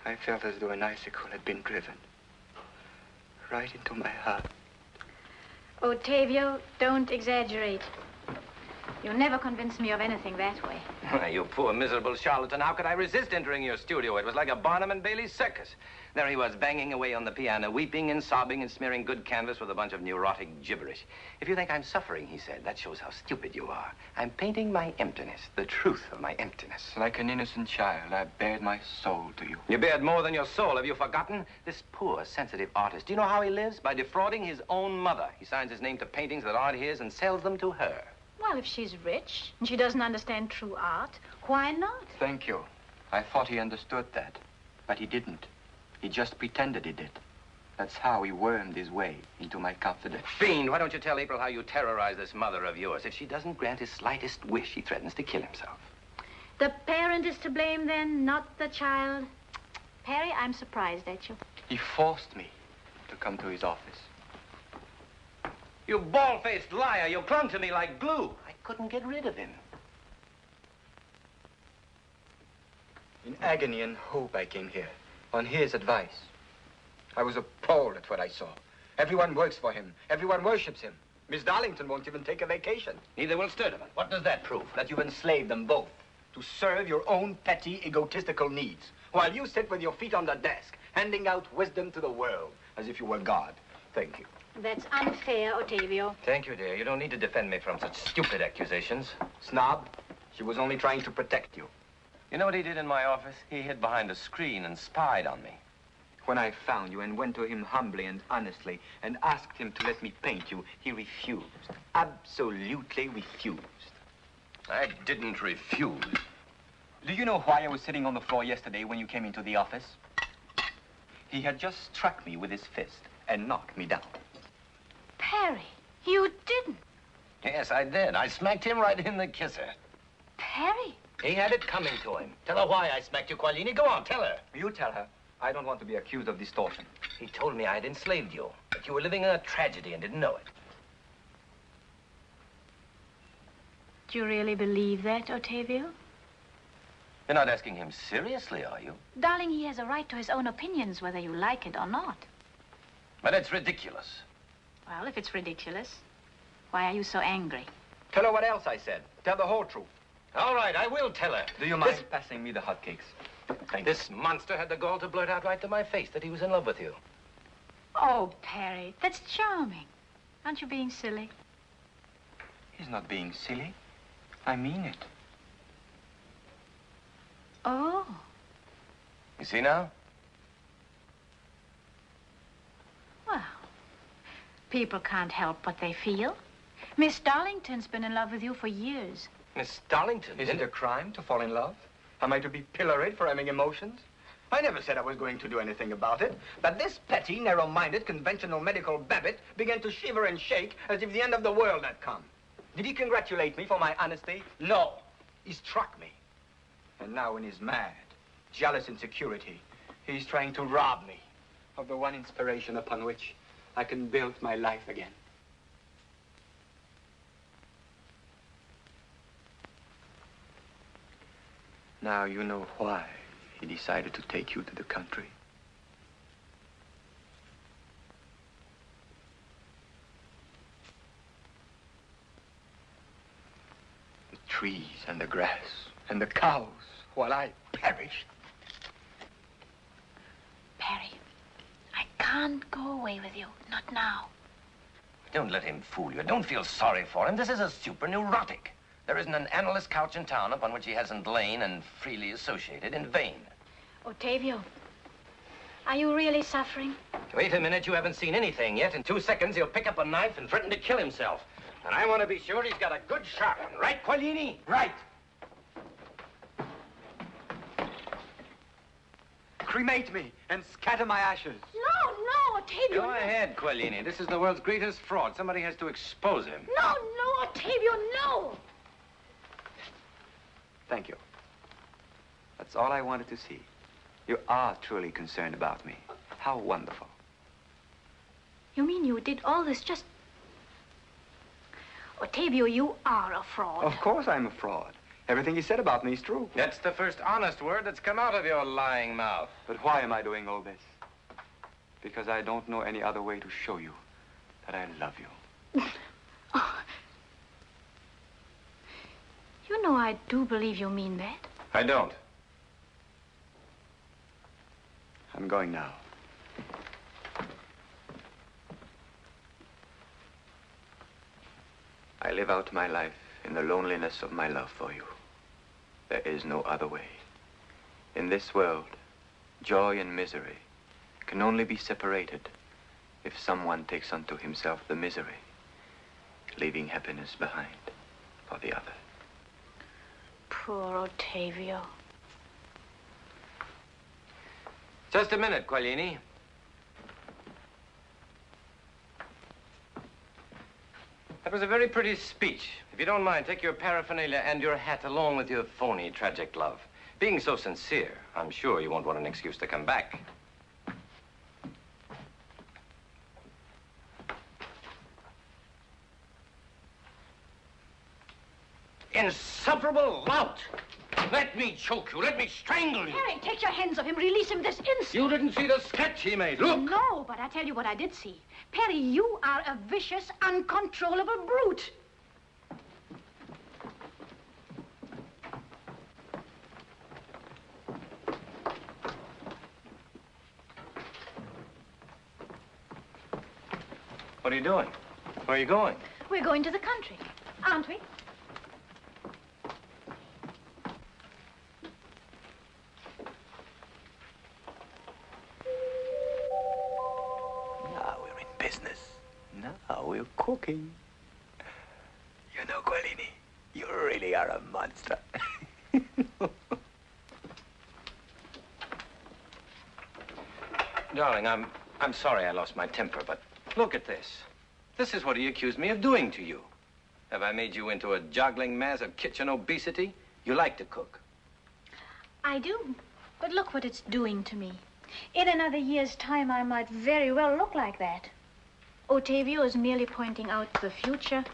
I felt as though an icicle had been driven right into my heart. Ottavio, don't exaggerate. You'll never convince me of anything that way. You poor, miserable charlatan. How could I resist entering your studio? It was like a Barnum and Bailey circus. There he was, banging away on the piano, weeping and sobbing and smearing good canvas with a bunch of neurotic gibberish. If you think I'm suffering, he said, that shows how stupid you are. I'm painting my emptiness, the truth of my emptiness. Like an innocent child, I bared my soul to you. You bared more than your soul. Have you forgotten? This poor, sensitive artist, do you know how he lives? By defrauding his own mother. He signs his name to paintings that aren't his and sells them to her. Well, if she's rich and she doesn't understand true art, why not? Thank you. I thought he understood that, but he didn't. He just pretended he did. That's how he wormed his way into my confidence. Fiend, why don't you tell April how you terrorize this mother of yours? If she doesn't grant his slightest wish, he threatens to kill himself. The parent is to blame then, not the child. Perry, I'm surprised at you. He forced me to come to his office. You bald-faced liar, you clung to me like glue. I couldn't get rid of him. In agony and hope I came here, on his advice. I was appalled at what I saw. Everyone works for him. Everyone worships him. Miss Darlington won't even take a vacation. Neither will Jourdan. What does that prove? That you've enslaved them both to serve your own petty, egotistical needs, while you sit with your feet on the desk, handing out wisdom to the world, as if you were God. Thank you. That's unfair, Ottavio. Thank you, dear. You don't need to defend me from such stupid accusations. Snob, she was only trying to protect you. You know what he did in my office? He hid behind a screen and spied on me. When I found you and went to him humbly and honestly and asked him to let me paint you, he refused. Absolutely refused. I didn't refuse. Do you know why I was sitting on the floor yesterday when you came into the office? He had just struck me with his fist and knocked me down. Perry, you didn't. Yes, I did. I smacked him right in the kisser. Perry? He had it coming to him. Tell her why I smacked you, Quaglini. Go on, tell her. You tell her. I don't want to be accused of distortion. He told me I had enslaved you, that you were living in a tragedy and didn't know it. Do you really believe that, Ottavio? You're not asking him seriously, are you? Darling, he has a right to his own opinions, whether you like it or not. But it's ridiculous. Well, if it's ridiculous, why are you so angry? Tell her what else I said. Tell the whole truth. All right, I will tell her. Do you mind passing me the hotcakes? Thank you. This monster had the gall to blurt out right to my face that he was in love with you. Oh, Perry, that's charming. Aren't you being silly? He's not being silly. I mean it. Oh. You see now? Well, people can't help what they feel. Miss Darlington's been in love with you for years. Miss Darlington? Is it a crime to fall in love? Am I to be pilloried for having emotions? I never said I was going to do anything about it. But this petty, narrow-minded, conventional medical Babbitt began to shiver and shake as if the end of the world had come. Did he congratulate me for my honesty? No. He struck me. And now in his mad, jealous insecurity, he's trying to rob me of the one inspiration upon which I can build my life again. Now you know why he decided to take you to the country. The trees and the grass and the cows while I perished. Perry, I can't go away with you. Not now. Don't let him fool you. Don't feel sorry for him. This is a super neurotic. There isn't an analyst couch in town upon which he hasn't lain and freely associated in vain. Ottavio, are you really suffering? Wait a minute. You haven't seen anything yet. In 2 seconds, he'll pick up a knife and threaten to kill himself. And I want to be sure he's got a good sharp one. Right, Quaglini? Right. Cremate me and scatter my ashes. No, no, Ottavio. Go no. ahead, Quaglini. This is the world's greatest fraud. Somebody has to expose him. No, no, Ottavio, no. Thank you. That's all I wanted to see. You are truly concerned about me. How wonderful. You mean you did all this just... Ottavio, you are a fraud. Of course I'm a fraud. Everything he said about me is true. That's the first honest word that's come out of your lying mouth. But why am I doing all this? Because I don't know any other way to show you that I love you. Oh. You know, I do believe you mean that. I don't. I'm going now. I live out my life in the loneliness of my love for you. There is no other way. In this world, joy and misery can only be separated if someone takes unto himself the misery, leaving happiness behind for the other. Poor Ottavio. Just a minute, Quaglini. That was a very pretty speech. If you don't mind, take your paraphernalia and your hat along with your phony, tragic love. Being so sincere, I'm sure you won't want an excuse to come back. Insufferable lout! Let me choke you. Let me strangle you. Harry, take your hands off him. Release him this instant. You didn't see the sketch he made. Look. No, but I tell you what I did see. Perry, you are a vicious, uncontrollable brute. What are you doing? Where are you going? We're going to the country, aren't we? Now we're in business. Now we're cooking. You know, Quaglini, you really are a monster. Darling, I'm sorry I lost my temper, but look at this. This is what he accused me of doing to you. Have I made you into a juggling mass of kitchen obesity? You like to cook. I do, but look what it's doing to me. In another year's time, I might very well look like that. Ottavio is merely pointing out the future.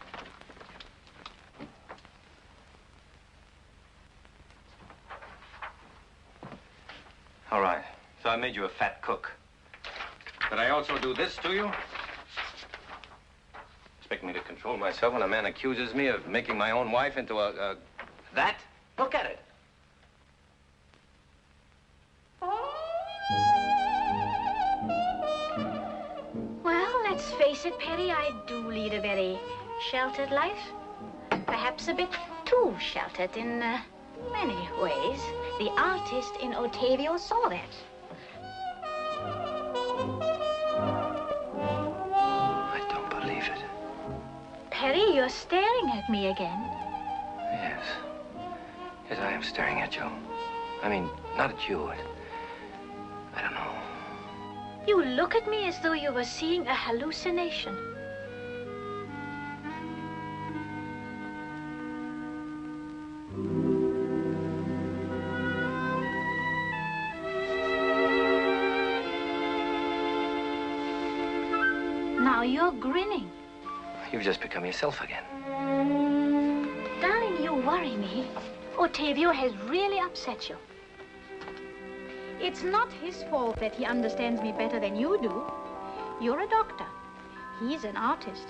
All right, so I made you a fat cook. Did I also do this to you? Expect me to control myself when a man accuses me of making my own wife into a that? Look at it. Well, let's face it, Perry, I do lead a very sheltered life. Perhaps a bit too sheltered in many ways. The artist in Ottavio saw that. I don't believe it. Perry, you're staring at me again. Yes. Yes, I am staring at you. I mean, not at you. I don't know. You look at me as though you were seeing a hallucination. Now you're grinning. You've just become yourself again. Darling, you worry me. Ottavio has really upset you. It's not his fault that he understands me better than you do. You're a doctor. He's an artist.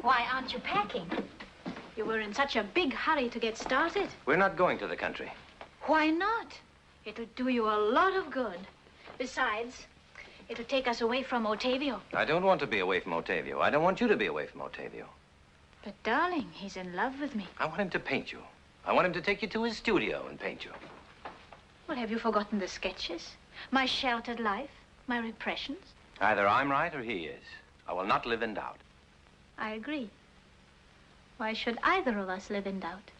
Why aren't you packing? You were in such a big hurry to get started. We're not going to the country. Why not? It'll do you a lot of good. Besides, it'll take us away from Ottavio. I don't want to be away from Ottavio. I don't want you to be away from Ottavio. But, darling, he's in love with me. I want him to paint you. I want him to take you to his studio and paint you. Well, have you forgotten the sketches? My sheltered life? My repressions? Either I'm right or he is. I will not live in doubt. I agree. Why should either of us live in doubt?